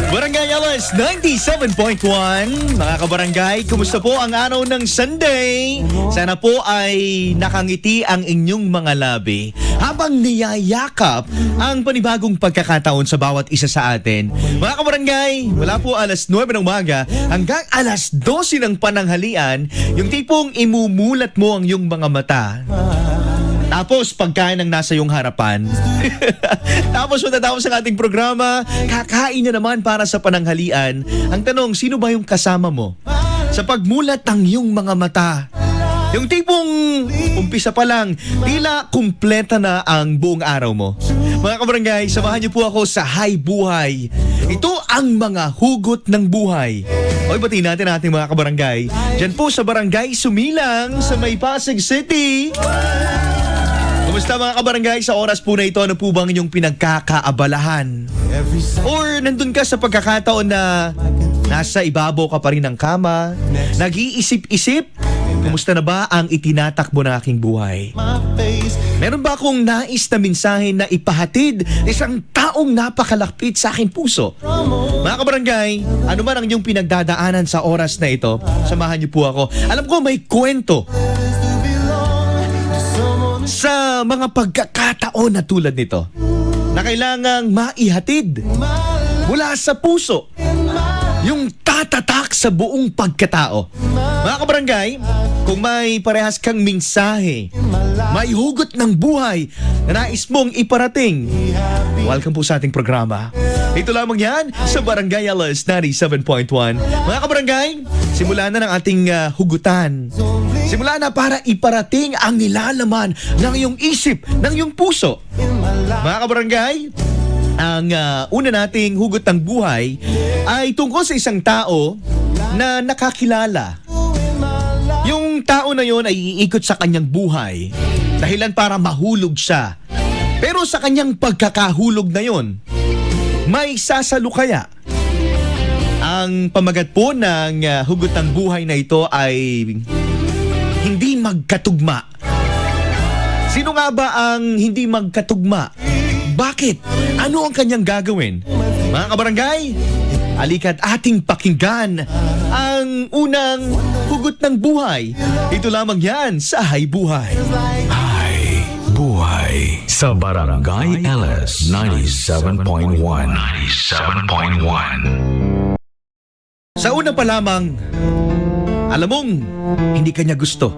Barangay Alas 97.1. Mga kabarangay, kumusta po ang araw ng Sunday? Sana po ay nakangiti ang inyong mga labi habang niyayakap ang panibagong pagkakataon sa bawat isa sa atin. Mga kabarangay, wala po alas 9 ng umaga hanggang alas 12 ng pananghalian, yung tipong imumulat mo ang iyong mga mata. Tapos pagkain ang nasa iyong harapan. Tapos matatapos ang ating programa, kakain na naman para sa pananghalian. Ang tanong, sino ba yung kasama mo? Sa pagmulat ng iyong mga mata. Yung tipong umpisa pa lang, tila kumpleta na ang buong araw mo. Mga kabarangay, samahan niyo po ako sa Hay Buhay. Ito ang mga hugot ng buhay. Oy, batiin natin ating mga kabarangay. Diyan po sa Barangay Sumilang sa May Pasig City. Kumusta mga kabarangay? Sa oras po na ito, ano po bang inyong pinagkakaabalahan? Or nandun ka sa pagkakataon na nasa ibabaw ka pa rin ng kama, nag-iisip-isip, kumusta na ba ang itinatakbo ng aking buhay? Meron ba akong nais na mensahe na ipahatid isang taong napakalapit sa aking puso? Mga kabarangay, ano man ang inyong pinagdadaanan sa oras na ito, samahan niyo po ako. Alam ko may kwento sa mga pagkakataon na tulad nito na kailangang maihatid mula sa puso yung tatatak sa buong pagkatao. Mga kabarangay, kung may parehas kang mensahe, may hugot ng buhay na nais mong iparating, welcome po sa ating programa. Ito lamang yan sa Barangay Alas 97.1. Mga kabarangay, simula na ng ating hugutan. Simula na para iparating ang nilalaman ng iyong isip, ng iyong puso. Mga kabarangay, ang una nating hugot ng buhay ay tungkol sa isang tao na nakakilala. Yung tao na yon ay iikot sa kanyang buhay dahilan para mahulog siya. Pero sa kanyang pagkakahulog na yon, may sasalukaya. Ang pamagat po ng hugot ng buhay na ito ay hindi magkatugma. Sino nga ba ang hindi magkatugma? Bakit? Ano ang kanyang gagawin? Mga kabarangay, halika't ating pakinggan ang unang hugot ng buhay. Ito lamang yan sa Hay Buhay. Hay Buhay sa Barangay LS 97.1. 97.1. Sa una pa lamang, alam mong hindi kanya gusto.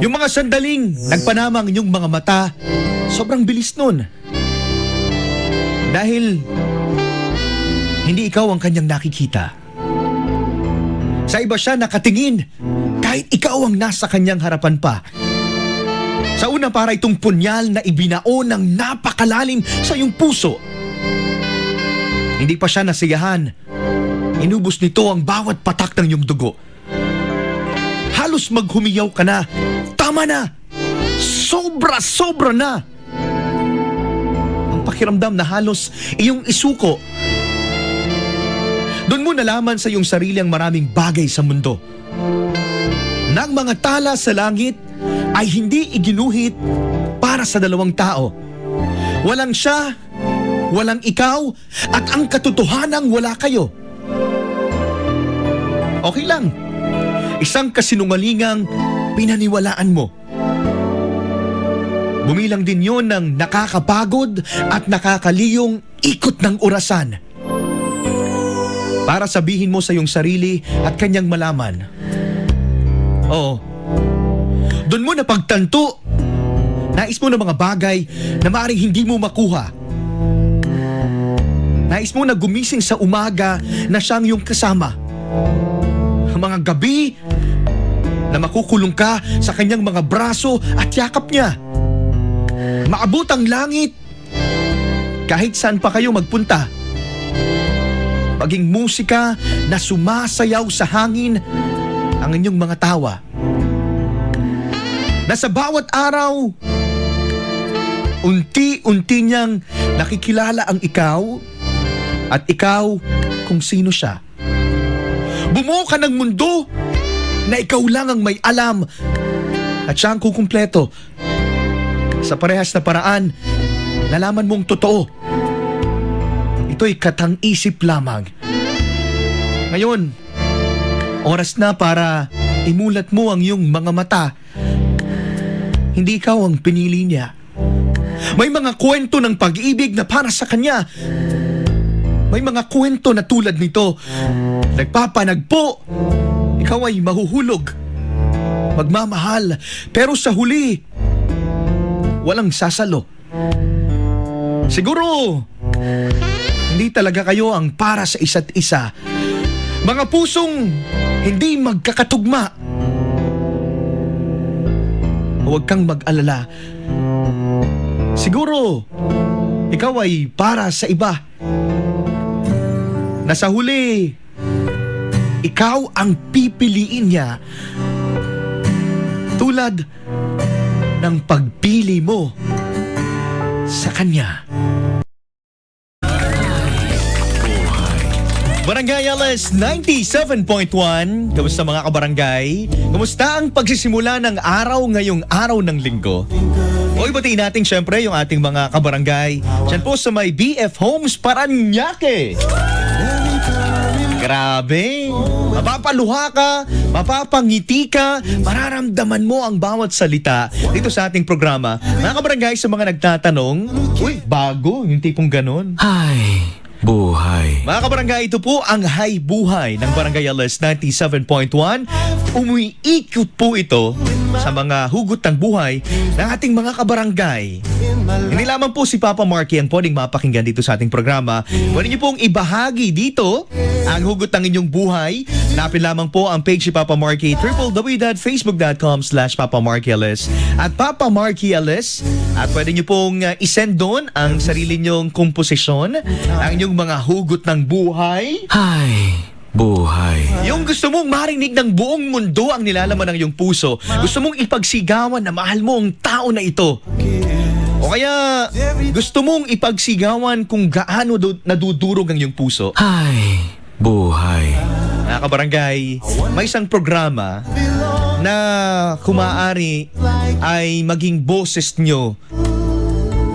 Yung mga sandaling nagpanamang yung mga mata, sobrang bilis nun. Dahil hindi ikaw ang kanyang nakikita. Sa iba siya nakatingin, kahit ikaw ang nasa kanyang harapan pa. Sa una para itong punyal na ibinao ng napakalalim sa iyong puso. Hindi pa siya nasiyahan. Inubos nito ang bawat patak ng iyong dugo. Halos maghumiyaw ka na. Tama na! Sobra-sobra na! Ang pakiramdam na halos iyong isuko. Doon mo nalaman sa iyong sarili ang maraming bagay sa mundo. Nang mga tala sa langit ay hindi iginuhit para sa dalawang tao. Walang siya, walang ikaw, at ang katotohanang wala kayo. Okay lang. Isang kasinungalingang pinaniwalaan mo. Bumilang din yon ng nakakapagod at nakakaliyong ikot ng orasan. Para sabihin mo sa iyong sarili at kanyang malaman. Oo. Doon mo napagtanto. Nais mo ng mga bagay na maaaring hindi mo makuha. Nais mo na gumising sa umaga na siyang iyong kasama. Mga gabi na makukulong ka sa kanyang mga braso at yakap niya. Maabot ang langit kahit saan pa kayo magpunta. Maging musika na sumasayaw sa hangin ang inyong mga tawa. Na sa bawat araw, unti-unti niyang nakikilala ang ikaw at ikaw kung sino siya. Bumuo ka ng mundo na ikaw lang ang may alam at siya ang kukumpleto. Sa parehas na paraan, nalaman mong totoo. ito'y katang-isip lamang. Ngayon, oras na para imulat mo ang iyong mga mata. Hindi ikaw ang pinili niya. May mga kwento ng pag-ibig na para sa kanya. May mga kwento na tulad nito. Nagpapanagpo, ikaw ay mahuhulog. Magmamahal, pero sa huli, walang sasalo. Siguro, hindi talaga kayo ang para sa isa't isa. Mga pusong hindi magkakatugma. Huwag kang mag-alala. Siguro, ikaw ay para sa iba. Na sa huli, ikaw ang pipiliin niya. Tulad ng pagpili mo sa kanya. Barangay Alas 97.1. Kamusta mga kabarangay? Kamusta ang pagsisimula ng araw ngayong araw ng linggo? O ibatiin natin syempre yung ating mga kabarangay dyan po sa may BF Homes Paranaque. Grabe! Mapapaluha ka, mapapangiti ka, mararamdaman mo ang bawat salita dito sa ating programa. Mga kabarangay, sa mga nagtatanong, uy, bago, yung tipong ganon. Ay, buhay. Mga kabarangay, ito po ang Hay Buhay ng Barangay Alas 97.1. Umiikot po ito sa mga hugot ng buhay ng ating mga kabarangay. Hindi lamang po si Papa Marky ang pwedeng mapakinggan dito sa ating programa. Pwede niyo pong ibahagi dito ang hugot ng inyong buhay. Hanapin lamang po ang page ni Papa Marky, www.facebook.com/PapaMarkyLS at Papa Marky LS. At pwede niyo pong isend doon ang sarili niyong komposisyon, ang inyong mga hugot ng buhay. Ay, buhay. Yung gusto mong marinig ng buong mundo ang nilalaman ng iyong puso. Gusto mong ipagsigawan na mahal mo ang tao na ito. O kaya gusto mong ipagsigawan kung gaano nadudurog ang iyong puso. Ay, buhay. Mga kabarangay, may isang programa na kumaari ay maging boses nyo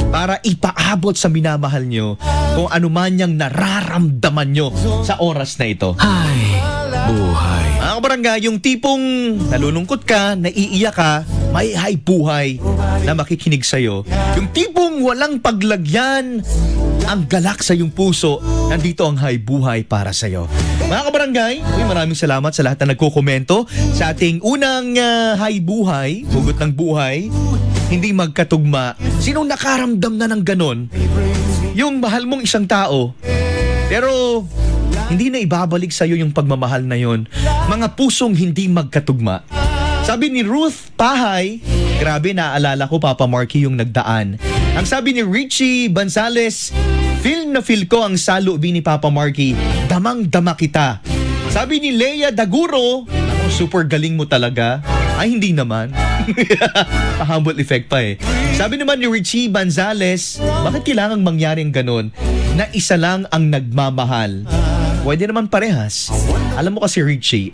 para ipaabot sa minamahal nyo kung ano man niyang nararamdaman nyo sa oras na ito. Ay, buhay. Mga kabarangay, yung tipong nalulungkot ka, naiiyak ka, may hay buhay na makikinig sa'yo. Yung tipong walang paglagyan ang galak sa iyong puso, nandito ang hay buhay para sa'yo. Mga kabarangay, maraming salamat sa lahat na nagkokomento sa ating unang hay buhay, hugot ng buhay. Hindi magkatugma. Sinong nakaramdam na ng ganon? Yung mahal mong isang tao, pero hindi na ibabalik sa'yo yung pagmamahal na yon. Mga pusong hindi magkatugma. Sabi ni Ruth Pahay, grabe, naaalala ko Papa Marky yung nagdaan. Ang sabi ni Richie Banzales, feel na feel ko ang salubin ni Papa Marky, damang-dama kita. Sabi ni Leia Daguro, super galing mo talaga. Ay, hindi naman. Pa-humble effect pa eh. Sabi naman ni Richie Banzales, bakit kailangang mangyaring ganun na isa lang ang nagmamahal? Pwede naman parehas. Alam mo kasi Richie,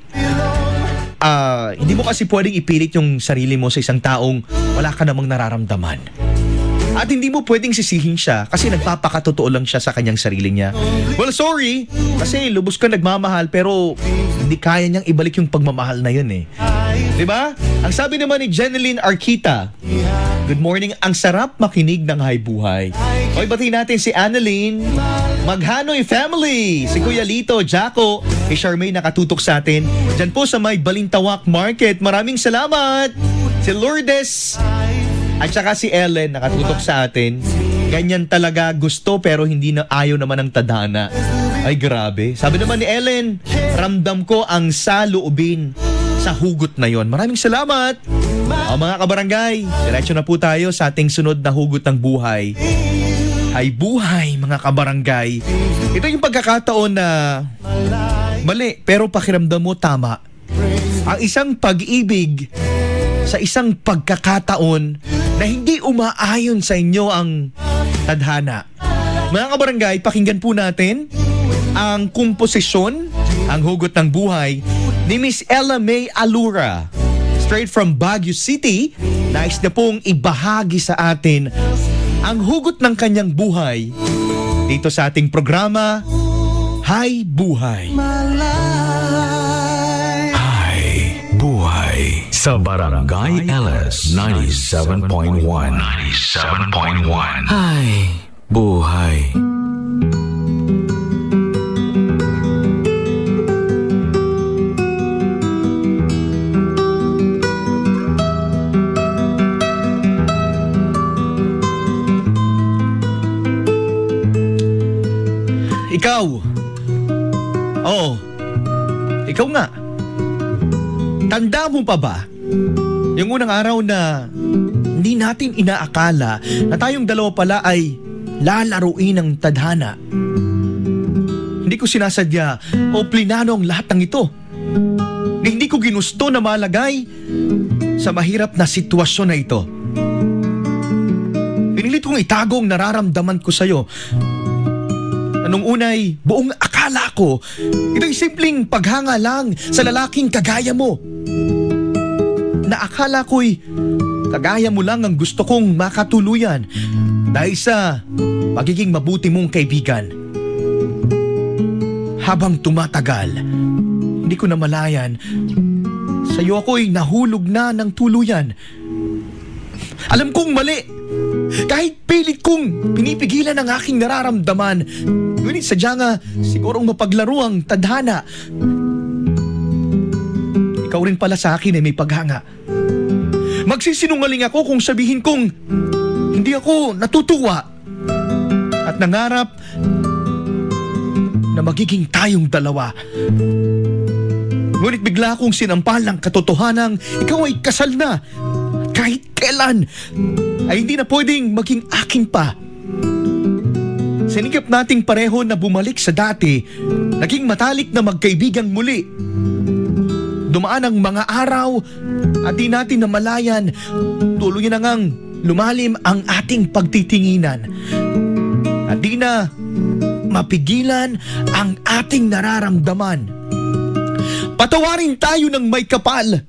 hindi mo kasi pwedeng ipilit yung sarili mo sa isang taong wala ka namang nararamdaman. At hindi mo pwedeng sisihin siya kasi nagpapakatotoo lang siya sa kanyang sarili niya. Well, sorry, kasi lubos ka nagmamahal pero hindi kaya niyang ibalik yung pagmamahal na yun eh. Diba? Ang sabi naman ni Jeneline Arquita, good morning, ang sarap makinig ng Hay Buhay. Okay, batiin natin si Annalyn, Maghanoy family, si Kuya Lito, Jaco, si Charmaine nakatutok sa atin. Diyan po sa may Balintawak Market. Maraming salamat. Si Lourdes, at saka si Ellen nakatutok sa atin. Ganyan talaga gusto pero hindi na ayaw naman ng tadhana. Ay grabe. Sabi naman ni Ellen, ramdam ko ang saloobin sa hugot na yon. Maraming salamat. O mga kabarangay, diretso na po tayo sa ating sunod na hugot ng buhay. Hay buhay mga kabarangay. Ito yung pagkakataon na mali pero pakiramdam mo tama. Ang isang pag-ibig sa isang pagkakataon na hindi umaayon sa inyo ang tadhana. Mga kabarangay, pakinggan po natin ang komposisyon, ang hugot ng buhay ni Miss Ella May Alura. Straight from Baguio City, nais na pong ibahagi sa atin ang hugot ng kanyang buhay dito sa ating programa, Hi Buhay. Hi, buhay. Sa Barangay LS 97.1. 97.1. Hi, buhay. Ikaw. Oo. Ikaw nga. Tanda mo pa ba? Yung unang araw na hindi natin inaakala na tayong dalawa pala ay lalaruin ng tadhana. Hindi ko sinasadya o plinano ang lahat ng ito. Hindi ko ginusto na malagay sa mahirap na sitwasyon na ito. Pinilit kong itago ang nararamdaman ko sa'yo. Anong unay, buong akala ko, ito'y simpleng paghanga lang sa lalaking kagaya mo. Na akala ko'y kagaya mo lang ang gusto kong makatuluyan dahil sa pagiging mabuti mong kaibigan. Habang tumatagal, hindi ko namalayan, sa'yo ako'y nahulog na ng tuluyan. Alam kong mali. Kahit pilit kong pinipigilan ang aking nararamdaman, ngunit sadya nga sigurong mapaglaro ang tadhana. Ikaw rin pala sa akin ay may paghanga. Magsisinungaling ako kung sabihin kong hindi ako natutuwa at nangarap na magiging tayong dalawa. Ngunit bigla akong sinampal ng katotohanang ikaw ay kasal na. Kahit kailan ay hindi na pwedeng maging akin pa. Sinikap nating pareho na bumalik sa dati, naging matalik na magkaibigang muli. Dumaan ang mga araw at di natin namalayan, tuloy na ngang lumalim ang ating pagtitinginan. At di na mapigilan ang ating nararamdaman. Patawarin tayo ng may kapal.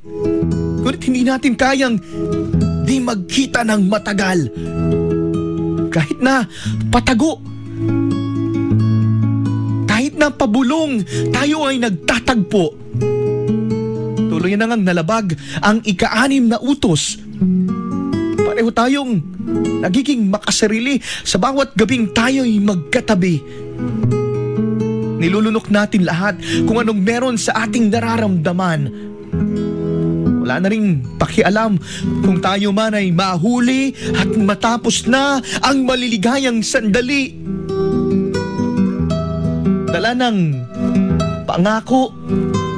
Ngunit hindi natin kayang di magkita ng matagal. Kahit na patago, kahit na pabulong, tayo ay nagtatagpo. Tuloy na ngang nalabag ang ika-6 na utos. Pareho tayong nagiging makasarili sa bawat gabing tayo'y magkatabi. Nilulunok natin lahat kung anong meron sa ating nararamdaman. Wala na ring pakialam kung tayo man ay mahuli at matapos na ang maliligayang sandali. Dala ng pangako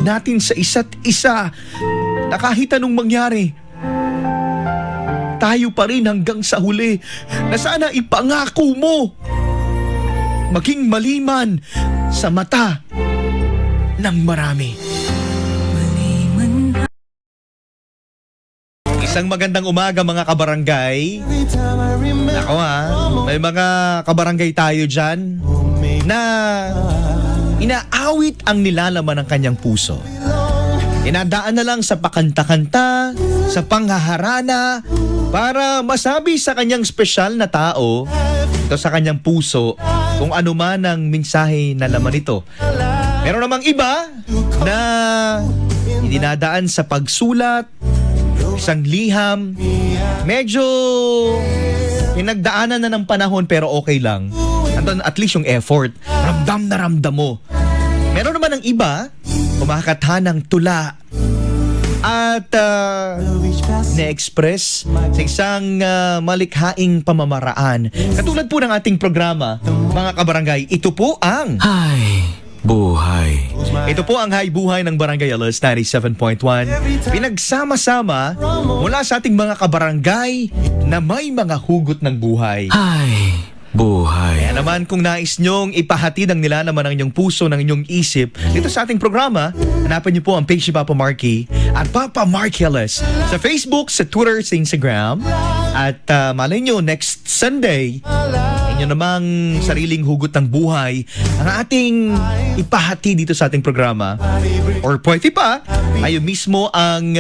natin sa isa't isa na kahit anong mangyari, tayo pa rin hanggang sa huli na sana ipangako mo maging maliman sa mata ng marami. Isang magandang umaga mga kabarangay. Ako may mga kabarangay tayo dyan na inaawit ang nilalaman ng kanyang puso. Inadaan na lang sa pakanta-kanta, sa panghaharana, para masabi sa kanyang espesyal na tao, ito sa kanyang puso, kung ano man ang mensahe na laman nito. Meron namang iba na dinadaan sa pagsulat, isang liham, medyo pinagdaanan na ng panahon pero okay lang. Andun at least yung effort, ramdam na ramdam mo. Meron naman ang iba, kumakatha ng tula at na-express sa isang malikhaing pamamaraan. Katulad po ng ating programa, mga kabarangay, ito po ang Hi, buhay. Ito po ang Hi Buhay ng Barangay LS 97.1. Pinagsama-sama mula sa ating mga kabarangay na may mga hugot ng buhay. Hi, buhay. Kaya naman kung nais nyong ipahatid ang nilalaman ng inyong puso, ng inyong isip, dito sa ating programa, hanapin niyo po ang page ni Papa Marky at Papa Marky LS sa Facebook, sa Twitter, sa Instagram. At malay nyo, next Sunday, inyo namang sariling hugot ng buhay ang ating ipahati dito sa ating programa. Or pwede pa, kayo mismo ang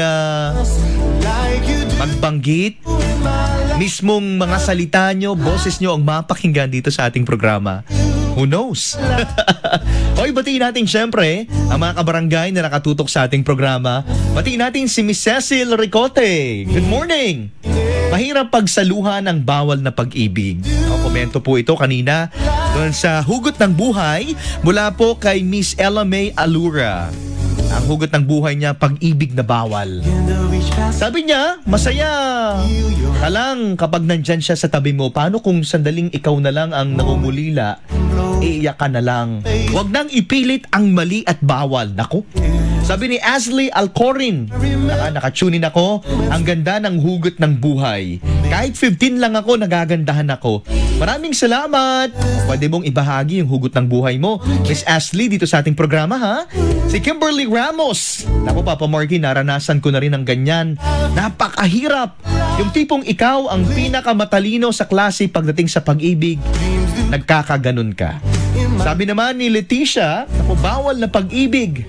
magbanggit mismong mga salita nyo, boses nyo ang mapakinggan dito sa ating programa. Who knows? Hoy, batiin natin syempre ang mga kabarangay na nakatutok sa ating programa. Batiin natin si Miss Cecil Ricote. Good morning! Mahirap pagsaluhan ang bawal na pag-ibig. Komento po ito kanina doon sa Hugot ng Buhay mula po kay Miss Ella May Alura. Ang hugot ng buhay niya, pag-ibig na bawal. Sabi niya, masaya ka lang kapag nandyan siya sa tabi mo. Paano kung sandaling ikaw na lang ang nangungulila? Iiyak ka na lang. Huwag nang ipilit ang mali at bawal. Naku. Sabi ni Ashley Alcorin, nakatunin ako, ang ganda ng hugot ng buhay. Kahit 15 lang ako, nagagandahan ako. Maraming salamat. Pwede mong ibahagi yung hugot ng buhay mo, Miss Ashley, dito sa ating programa, ha? Si Kimberly Ramos. Naku, Papa Marky, naranasan ko na rin ang ganyan. Napakahirap. Yung tipong ikaw ang pinakamatalino sa klase pagdating sa pag-ibig, nagkakaganon ka. Sabi naman ni Leticia, naku, bawal na pag-ibig.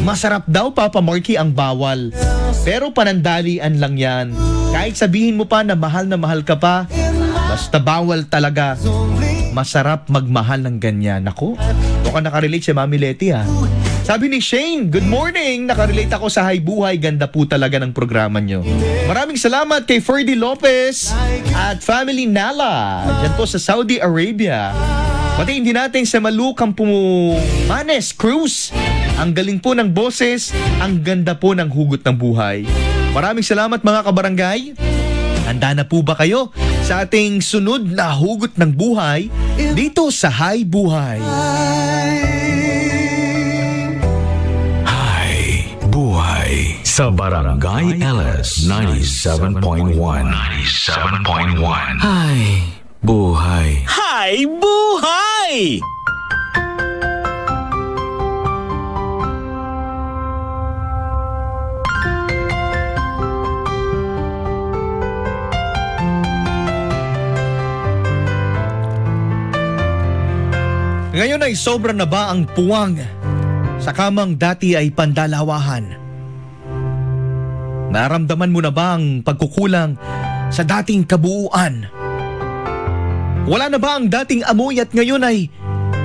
Masarap daw, Papa Marky, ang bawal. Pero panandalian lang yan. Kahit sabihin mo pa na mahal ka pa, basta bawal talaga. Masarap magmahal ng ganyan. Naku, ito ka nakarelate si Mami Leti, ha? Sabi ni Shane, good morning. Nakarelate ako sa Hay Buhay. Ganda po talaga ng programa nyo. Maraming salamat kay Ferdy Lopez at Family Nala. Diyan po sa Saudi Arabia. Pati hindi natin sa Malukang Manes Cruz. Ang galing po ng boses. Ang ganda po ng hugot ng buhay. Maraming salamat mga kabarangay. Handa na po ba kayo sa ating sunod na hugot ng buhay dito sa Hay Buhay? Buhay sa Barangay LS 97.1. 97.1. Hay buhay. Hay buhay! Ngayon ay sobra na ba ang puwang sa kamang dati ay pandalawahan? Naramdaman mo na ba ang pagkukulang sa dating kabuuan? Wala na ba ang dating amoy at ngayon ay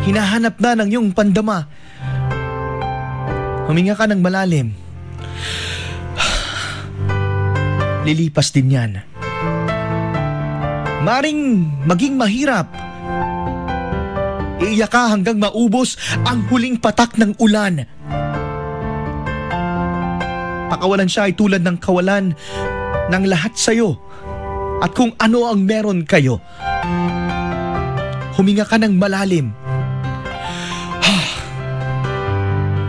hinahanap na ng iyong pandama? Huminga ka ng malalim. Lilipas din yan. Maring maging mahirap. Iiyak ka hanggang maubos ang huling patak ng ulan. Pakawalan siya ay tulad ng kawalan ng lahat sa'yo. At kung ano ang meron kayo, huminga ka ng malalim.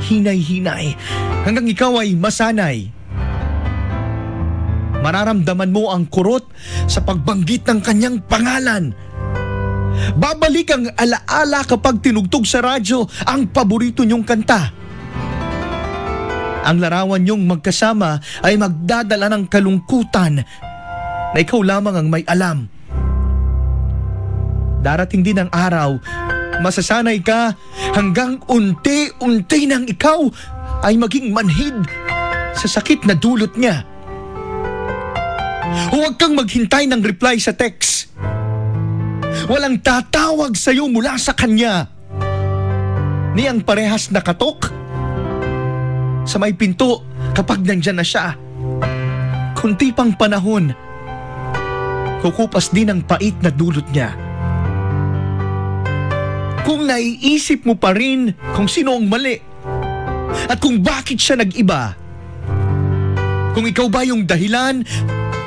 Hinay-hinay hanggang ikaw ay masanay. Mararamdaman mo ang kurot sa pagbanggit ng kanyang pangalan. Babalik ang alaala kapag tinugtog sa radyo ang paborito niyong kanta. Ang larawan niyong magkasama ay magdadala ng kalungkutan na ikaw lamang ang may alam. Darating din ang araw, masasanay ka hanggang unti-unti nang ikaw ay maging manhid sa sakit na dulot niya. Huwag kang maghintay ng reply sa text. Walang tatawag sa'yo mula sa kanya. Niyang parehas nakatok sa may pinto kapag nandyan na siya. Kunti pang panahon, kukupas din ang pait na dulot niya. Kung naiisip mo pa rin kung sino ang mali at kung bakit siya nag-iba, kung ikaw ba yung dahilan,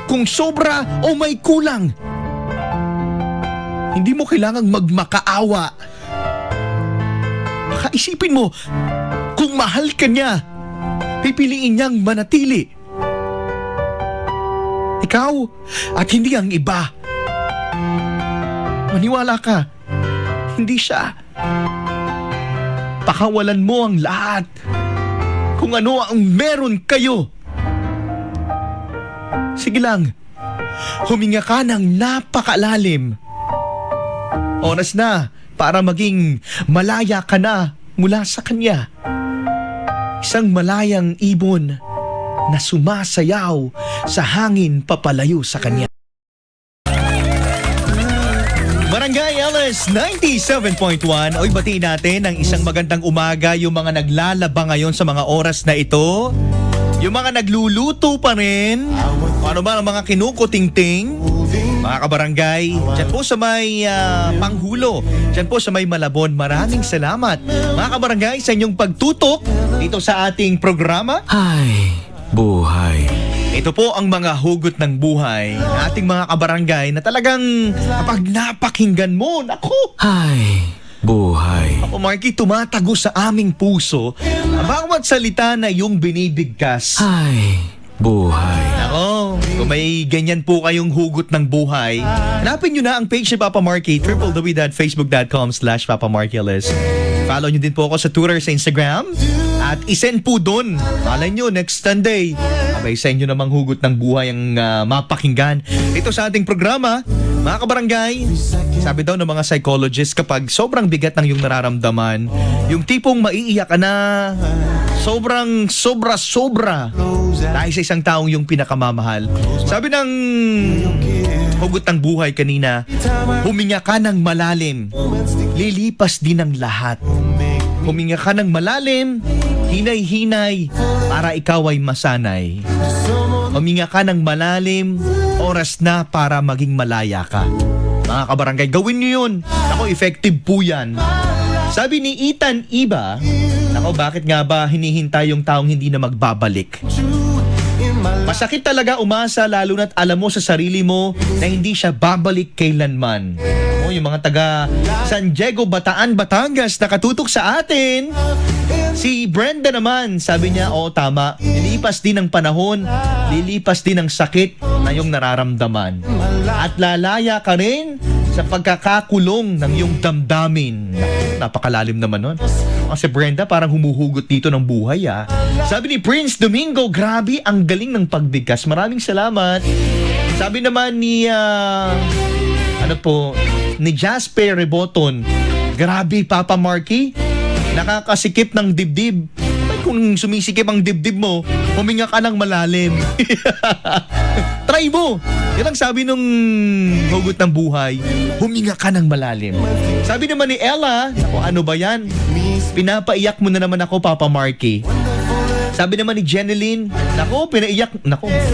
kung sobra o may kulang, hindi mo kailangang magmakaawa. Baka isipin mo, kung mahal ka niya, pipiliin niyang manatili. Ikaw at hindi ang iba. Maniwala ka, hindi siya. Pakawalan mo ang lahat. Kung ano ang meron kayo. Sige lang, huminga ka ng napakalalim. Oras na para maging malaya ka na mula sa kanya. Isang malayang ibon na sumasayaw sa hangin papalayo sa kanya. LS 97.1. Oy, batiin natin ang isang magandang umaga yung mga naglalaba ngayon sa mga oras na ito. Yung mga nagluluto pa rin. Ano ba ang mga kinukutingting? Mga kabarangay, dyan po sa may Panghulo, dyan po sa may Malabon, maraming salamat. Mga kabarangay, sa inyong pagtutok dito sa ating programa. Ay, buhay. Ito po ang mga hugot ng buhay ng ating mga kabarangay na talagang kapag napakinggan mo, naku! Ay, buhay. Ako, Marky, tumatago sa aming puso ang bawat salita na iyong binibigkas. Ay, buhay. Ako, kung may ganyan po kayong hugot ng buhay, hanapin nyo na ang page ni Papa Marky, www.facebook.com/PapaMarkyLS. Follow nyo din po ako sa Twitter, sa Instagram. At isend po doon. Malay nyo, next Sunday, abay sa inyo namang hugot ng buhay ang mapakinggan. Ito sa ating programa, mga kabarangay, sabi daw ng mga psychologist, kapag sobrang bigat ng iyong nararamdaman, yung tipong maiiyak ka na, sobra dahil sa isang taong yung pinakamamahal. Sabi ng hugot ng buhay kanina, huminga ka ng malalim, lilipas din ang lahat. Huminga ka ng malalim, hinay-hinay, para ikaw ay masanay. Huminga ka ng malalim, oras na para maging malaya ka. Mga kabarangay, gawin niyo yun. Ako, effective po yan. Sabi ni Ethan Iba, ako, bakit nga ba hinihintay yung taong hindi na magbabalik? Masakit talaga umasa, lalo na't alam mo sa sarili mo na hindi siya babalik kailanman. O, yung mga taga San Diego, Bataan, Batangas nakatutok sa atin. Si Brenda naman, sabi niya, oo, tama. Lilipas din ang panahon, lilipas din ang sakit na yung nararamdaman. At lalaya ka rin sa pagkakakulong ng iyong damdamin. Napakalalim naman nun. Kasi Brenda, parang humuhugot dito ng buhay, ah. Sabi ni Prince Domingo, grabe, ang galing ng pagbigkas. Maraming salamat. Sabi naman ni, ni Jasper Reboton, grabe, Papa Marky, nakakasikip ng dibdib. Ay, kung sumisikip ang dibdib mo, huminga ka ng malalim. Try mo. Yan ang sabi nung hugot ng buhay, huminga ka ng malalim. Sabi naman ni Ella, naku, ano ba yan? Pinapaiyak mo na naman ako, Papa Marky. Sabi naman ni Jeneline, naku,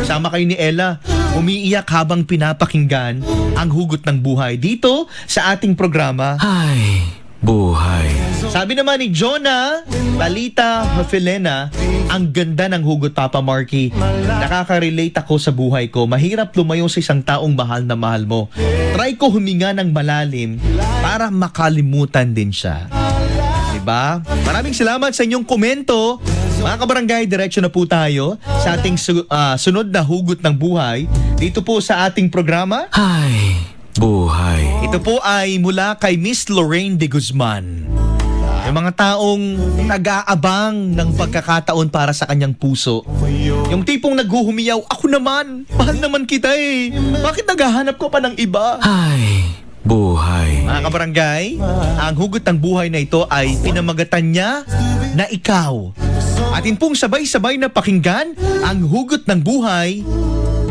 sama kayo ni Ella. Umiiyak habang pinapakinggan ang hugot ng buhay dito sa ating programa. Ay, buhay. Sabi naman ni Jonah Talita Hafilena, ang ganda ng hugot, Papa Marky. Nakaka-relate ako sa buhay ko. Mahirap lumayo sa isang taong mahal na mahal mo. Try ko huminga ng malalim para makalimutan din siya. Diba? Maraming salamat sa inyong komento. Mga kabarangay, diretso na po tayo sa ating sunod na hugot ng buhay dito po sa ating programa. Ay, buhay. Ito po ay mula kay Miss Lorraine de Guzman. Yung mga taong nag-aabang ng pagkakataon para sa kanyang puso. Yung tipong naghuhumiyaw, ako naman, mahal naman kita eh. Bakit naghahanap ko pa ng iba? Ay, buhay. Mga kabarangay, ang hugot ng buhay na ito ay pinamagatan niya na ikaw. Atin pong sabay-sabay na pakinggan ang hugot ng buhay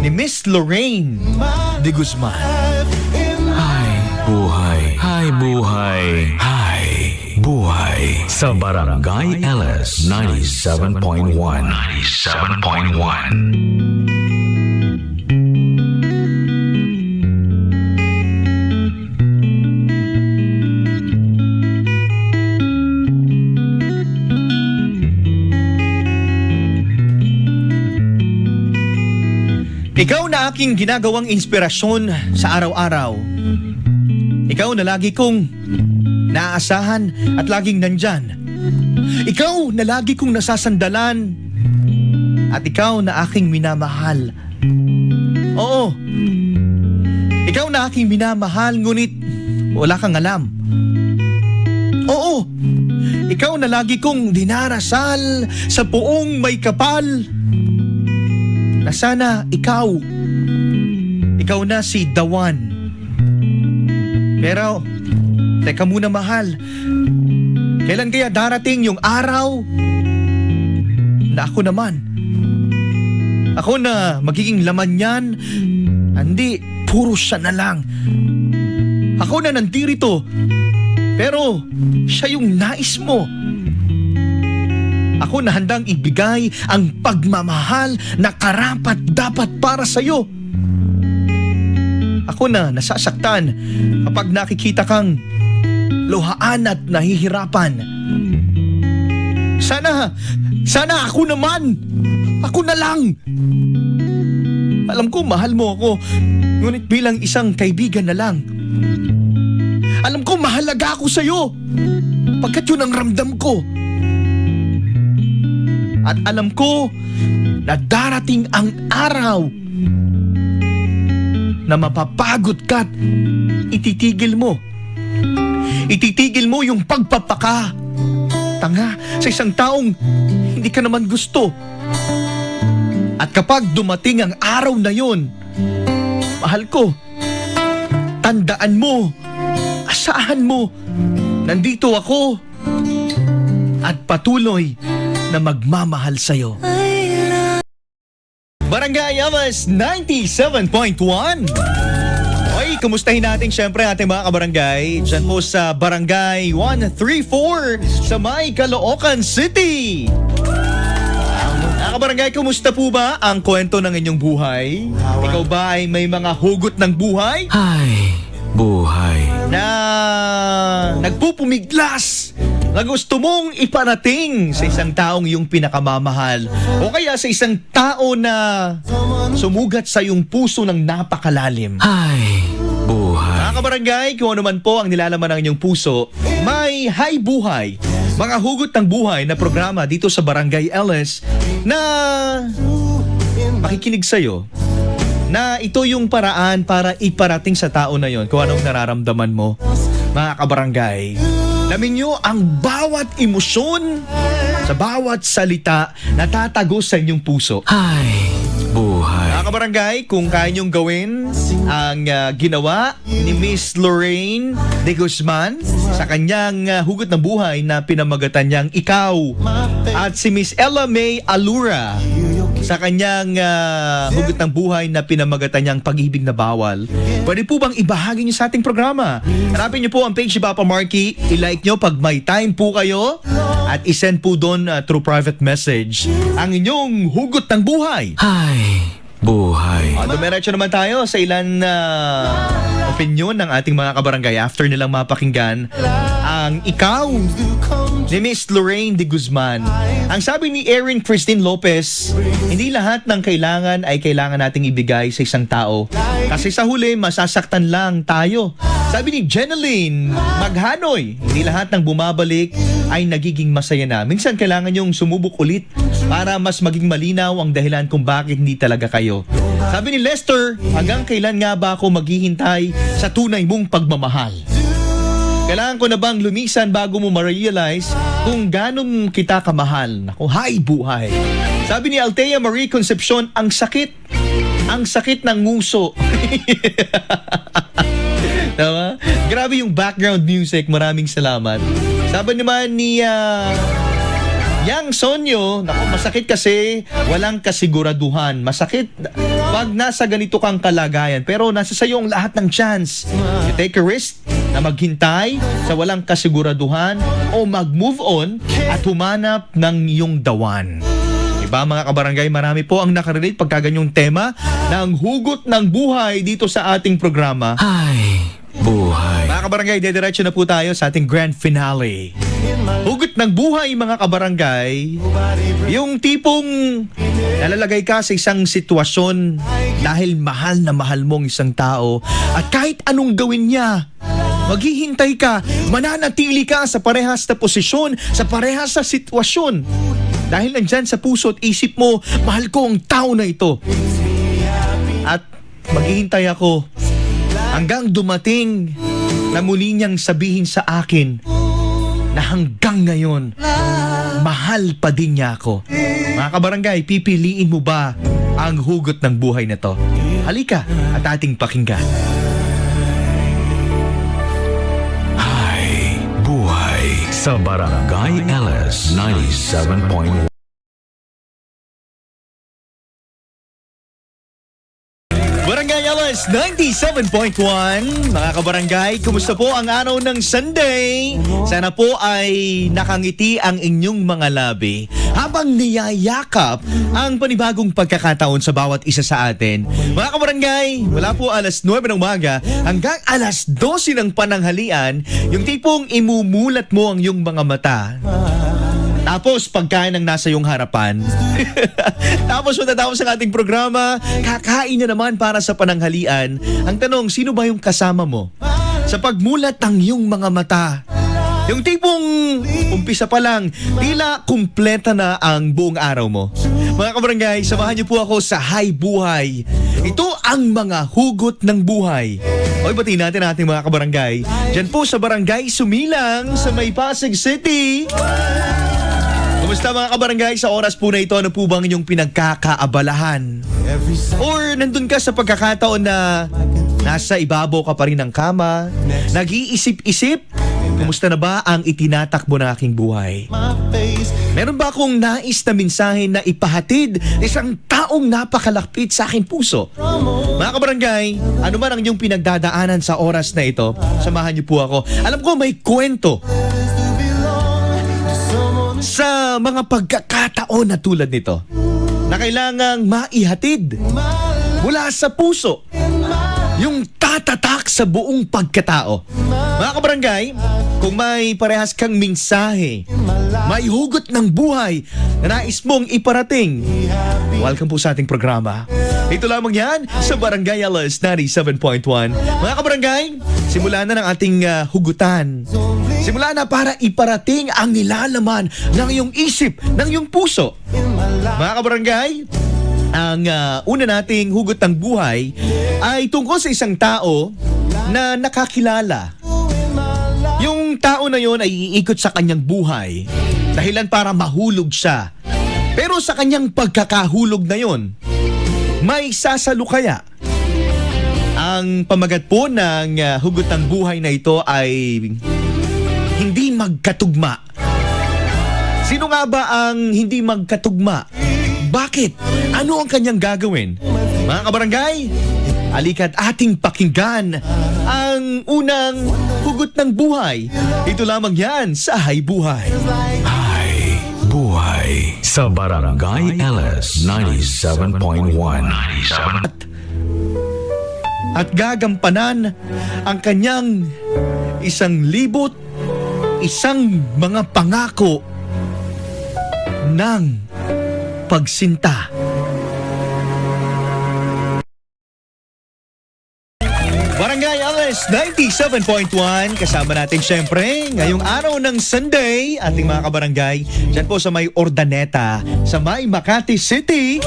ni Miss Lorraine de Guzman. Ay, buhay. Ay, buhay. Ay, buhay. Sa Barangay LS 97.1. 97.1. Ikaw na aking ginagawang inspirasyon sa araw-araw. Ikaw na lagi kong naaasahan at laging nandyan. Ikaw na lagi kong nasasandalan. At ikaw na aking minamahal. Oo. Ikaw na aking minamahal, ngunit wala kang alam. Oo. Ikaw na lagi kong dinarasal sa buong may kapal. Na sana ikaw na si The One. Pero, teka muna mahal, kailan kaya darating yung araw na ako naman? Ako na magiging laman yan? Hindi, puro siya na lang. Ako na nandirito. Pero siya yung nais mo. Ako na handang ibigay ang pagmamahal na karapat dapat para sa'yo. Ako na nasasaktan kapag nakikita kang luhaan at nahihirapan. Sana ako naman. Ako na lang. Alam ko mahal mo ako, ngunit bilang isang kaibigan na lang. Alam ko mahalaga ako sa'yo, pagkat yun ang ramdam ko. At alam ko na darating ang araw na mapapagod ka't ititigil mo. Ititigil mo yung pagpapaka tanga sa isang taong hindi ka naman gusto. At kapag dumating ang araw na yon, mahal ko, tandaan mo, asahan mo, nandito ako at patuloy na magmamahal sa'yo. Barangay Amas 97.1. Oy, kumustahin natin syempre ating mga kabarangay dyan po sa Barangay 134 sa May Caloocan City. Mga kabarangay, kumusta po ba ang kwento ng inyong buhay? Ikaw ba ay may mga hugot ng buhay Ay, buhay. na nagpupumiglas na gusto mong iparating sa isang taong iyong pinakamamahal o kaya sa isang tao na sumugat sa iyong puso ng napakalalim? Ay, buhay. Mga kabarangay, kung ano man po ang nilalaman ng inyong puso, may Hi Buhay, mga hugot ng buhay na programa dito sa Barangay LS na makikinig sa'yo na ito yung paraan para iparating sa tao na yon kung anong nararamdaman mo. Mga kabarangay, lamin nyo ang bawat emosyon sa bawat salita na tatago sa inyong puso. Ay, buhay. Mga kabarangay, kung kaya nyong gawin ang ginawa ni Miss Lorraine de Guzman sa kanyang hugot ng buhay na pinamagatan niyang Ikaw, at si Miss Ella May Alura sa kanyang hugot ng buhay na pinamagatan niyang Pag-ibig na Bawal, pwede po bang ibahagi niyo sa ating programa? Hanapin niyo po ang page ni Papa Marky, i-like niyo pag may time po kayo, at isend po doon through private message ang inyong hugot ng buhay. Ay, buhay. Dumiretso naman tayo sa ilan na opinion ng ating mga kabarangay after nilang mapakinggan ang Ikaw ni Miss Lorraine de Guzman. Ang sabi ni Erin Christine Lopez, hindi lahat ng kailangan ay kailangan nating ibigay sa isang tao. Kasi sa huli, masasaktan lang tayo. Sabi ni Jeneline Maghanoy, hindi lahat ng bumabalik ay nagiging masaya na. Minsan kailangan yung sumubok ulit para mas maging malinaw ang dahilan kung bakit hindi talaga kayo. Sabi ni Lester, hanggang kailan nga ba ako maghihintay sa tunay mong pagmamahal? Kailangan ko na bang lumisan bago mo ma-realize kung gano'ng kita kamahal? Naku, Hi Buhay. Sabi ni Althea Marie Concepcion, ang sakit ng nguso. Tama? Grabe yung background music. Maraming salamat. Sabi naman ni Yang Sonyo, naku, masakit kasi walang kasiguraduhan. Masakit pag nasa ganito kang kalagayan. Pero nasa sayo ang lahat ng chance. You take a risk na maghintay sa walang kasiguraduhan o mag-move on at humanap ng iyong dawan. Diba mga kabarangay, marami po ang nakarelate pagkaganyong tema ng hugot ng buhay dito sa ating programa. Ay, buhay. Mga kabarangay, dediretso na po tayo sa ating grand finale. Hugot ng buhay mga kabarangay, yung tipong nalalagay ka sa isang sitwasyon dahil mahal na mahal mong isang tao at kahit anong gawin niya, maghihintay ka, mananatili ka sa parehas na posisyon, sa parehas na sitwasyon. Dahil nandyan sa puso at isip mo, mahal ko ang tao na ito. At maghihintay ako hanggang dumating na muli niyang sabihin sa akin na hanggang ngayon, mahal pa din niya ako. Mga kabarangay, pipiliin mo ba ang hugot ng buhay na to? Halika at ating pakinggan. Ay, buhay. Sa Barangay LS 97.1. Barangay Alas 97.1, mga kabarangay, kumusta po ang araw ng Sunday? Sana po ay nakangiti ang inyong mga labi habang niyayakap ang panibagong pagkakataon sa bawat isa sa atin. Mga kabarangay, mula po alas 9 ng umaga hanggang alas 12 ng pananghalian, yung tipong imumulat mo ang iyong mga mata. Tapos pagkain ang nasa iyong harapan. Tapos matatapos ang ating programa, kakain na naman para sa pananghalian. Ang tanong, sino ba yung kasama mo? Sa pagmulat ng iyong mga mata. Yung tipong umpisa pa lang, tila kumpleta na ang buong araw mo. Mga kabarangay, samahan niyo po ako sa Hay Buhay. Ito ang mga hugot ng buhay. Oy, batiin natin ating mga kabarangay. Diyan po sa Barangay Sumilang sa May Pasig City. Kumusta mga kabarangay? Sa oras po na ito, ano po bang inyong pinagkakaabalahan? Or nandun ka sa pagkakataon na nasa ibabaw ka pa rin ng kama, nag-iisip-isip, kumusta na ba ang itinatakbo ng aking buhay? Meron ba akong nais na mensahe na ipahatid isang taong napakalapit sa aking puso? Mga kabarangay, ano man ang inyong pinagdadaanan sa oras na ito, samahan niyo po ako. Alam ko may kwento sa mga pagkakataon na tulad nito na kailangang maihatid mula sa puso yung tatatak sa buong pagkatao. Mga kabarangay, kung may parehas kang mensahe, may hugot ng buhay na nais mong iparating, welcome po sa ating programa. Ito lamang yan sa Barangay Alas 97.1. Mga kabarangay, simula na ng ating hugutan. Simula na para iparating ang nilalaman ng iyong isip, ng iyong puso. Mga kabarangay, ang una nating hugot ng buhay ay tungkol sa isang tao na nakakilala. Yung tao na yon ay iikot sa kanyang buhay dahilan para mahulog siya. Pero sa kanyang pagkakahulog na yon, may sasalukaya. Ang pamagat po ng hugot ng buhay na ito ay hindi magkatugma. Sino nga ba ang hindi magkatugma? Bakit? Ano ang kanyang gagawin? Mga kabarangay, halika't ating pakinggan ang unang hugot ng buhay. Ito lamang yan sa Hay Buhay. Hay Buhay sa Barangay LS 97.1. At gagampanan ang kanyang 1,001 mga pangako ng pagsinta. Barangay Alas 97.1, kasama natin syempre ngayong araw ng Sunday, ating mga kabarangay, dyan po sa may Ordaneta, sa may Makati City.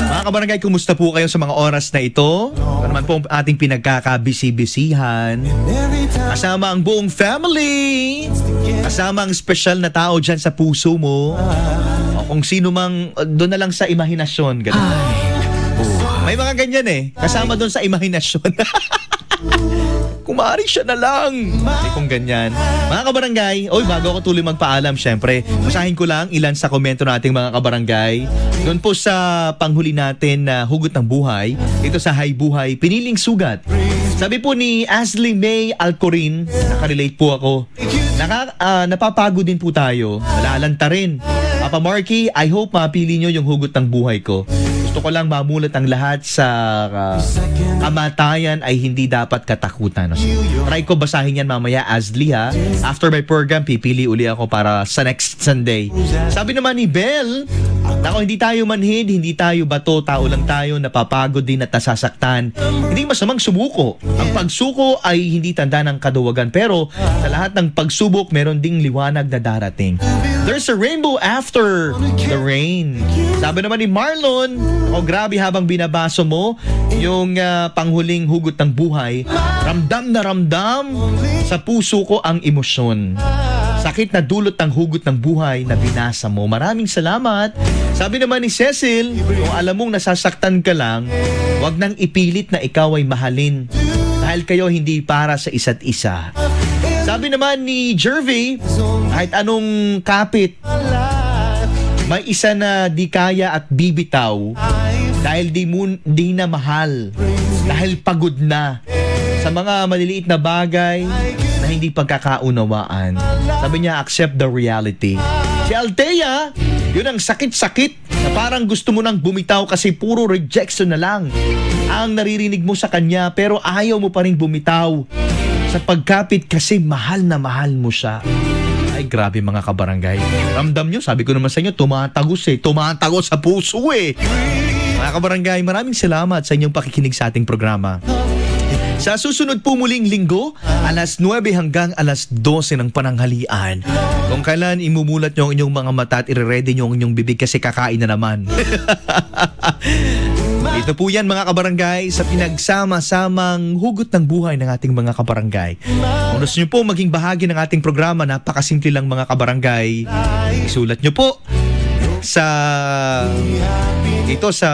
Mga kabarangay, kumusta po kayo sa mga oras na ito? Ito naman po ang ating pinagkakabisi-bisihan. Kasama ang buong family. Kasama ang special na tao dyan sa puso mo. O kung sino mang, doon na lang sa imahinasyon. Ganun. May mga ganyan eh. Kasama doon sa imahinasyon. Kumari siya na lang. Hindi kung ganyan. Mga kabarangay, bago ako tuloy magpaalam, syempre, basahin ko lang ilan sa komento nating mga kabarangay. Doon po sa panghuli natin na hugot ng buhay, ito sa Hay Buhay, piniling sugat. Sabi po ni Ashley May Alcorin, nakarelate po ako. Napapagod din po tayo. Nalalanta rin. Papa Marky, I hope mapili nyo yung hugot ng buhay ko. Gusto ko lang mamulat ang lahat sa kamatayan ay hindi dapat katakutan. Try ko basahin yan mamaya, Ashley ha. After my program, pipili uli ako para sa next Sunday. Sabi naman ni Belle, nako, hindi tayo manhid, hindi tayo bato, tao lang tayo, napapagod din at nasasaktan. Hindi masamang sumuko. Ang pagsuko ay hindi tanda ng kaduwagan, pero sa lahat ng pagsubok, meron ding liwanag na darating. There's a rainbow after the rain. Sabi naman ni Marlon, grabe habang binabaso mo yung panghuling hugot ng buhay, ramdam na ramdam sa puso ko ang emosyon. Sakit na dulot ng hugot ng buhay na binasa mo. Maraming salamat. Sabi naman ni Cecil, kung alam mong nasasaktan ka lang, wag nang ipilit na ikaw ay mahalin dahil kayo hindi para sa isa't isa. Sabi naman ni Jervy, kahit anong kapit, may isa na di kaya at bibitaw, Dahil di na mahal. Dahil pagod na. Sa mga maliliit na bagay na hindi pagkakaunawaan. Sabi niya, accept the reality. Si Althea, yun ang sakit-sakit na parang gusto mo nang bumitaw kasi puro rejection na lang ang naririnig mo sa kanya, pero ayaw mo pa rin bumitaw sa pagkapit kasi mahal na mahal mo siya. Ay, grabe mga kabarangay. Ramdam nyo, sabi ko naman sa inyo, tumatagos Tumatagos sa puso Mga kabarangay, maraming salamat sa inyong pakikinig sa ating programa. Sa susunod po muling linggo, alas 9 hanggang alas 12 ng pananghalian. Kung kailan imumulat nyo ang inyong mga mata at i-ready nyo ang inyong bibig kasi kakain na naman. Ito po yan mga kabarangay sa pinagsama-samang hugot ng buhay ng ating mga kabarangay. Kung gusto nyo po maging bahagi ng ating programa, napakasimple lang mga kabarangay. Isulat nyo po sa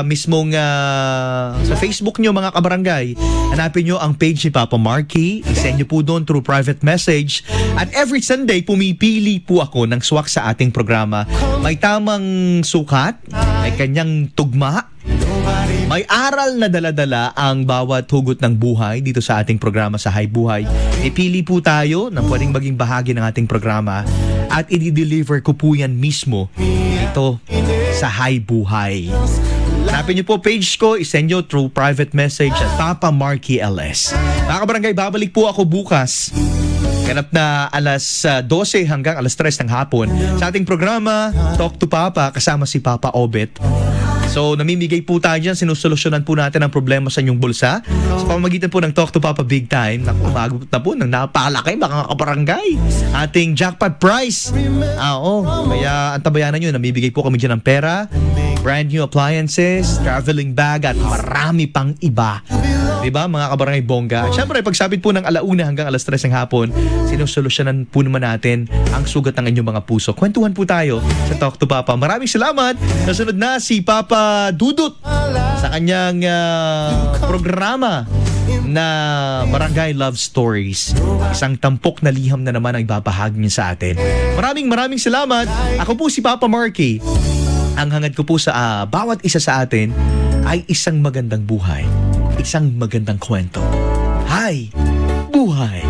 mismong sa Facebook nyo mga kabarangay. Hanapin nyo ang page ni Papa Marky. I-send nyo po doon through private message. At every Sunday, pumipili po ako ng swak sa ating programa. May tamang sukat, may kanyang tugma, may aral na dala-dala ang bawat hugot ng buhay dito sa ating programa sa Hay Buhay. Ipili po tayo na pwedeng maging bahagi ng ating programa at i-deliver ko po yan mismo dito sa Hay Buhay. Hanapin niyo po page ko, isend nyo through private message at Papa Marky LS. Mga kabarangay, babalik po ako bukas. Ganap na alas 12 hanggang alas 3 ng hapon sa ating programa Talk to Papa kasama si Papa Obet. So, namimigay po tayo dyan, sinusolusyonan po natin ang problema sa inyong bulsa. Sa pamamagitan po ng Talk to Papa Big Time, umabot na po ng napalaki mga kabarangay. Ating jackpot prize. Kaya antabayanan nyo, namibigay po kami dyan ng pera, brand new appliances, traveling bag at marami pang iba. Diba mga kabarangay bongga? At syempre, pagsabit po ng alauna hanggang alas 3 ng hapon, sinusolusyonan po naman natin ang sugat ng inyong mga puso. Kwentuhan po tayo sa Talk to Papa. Maraming salamat. Nasunod na si Papa Dudut sa kanyang programa na Barangay Love Stories. Isang tampok na liham na naman ang ibabahagi niya sa atin. Maraming salamat. Ako po si Papa Marky. Ang hangad ko po sa bawat isa sa atin ay isang magandang buhay. Isang magandang kwento. Hay! Buhay!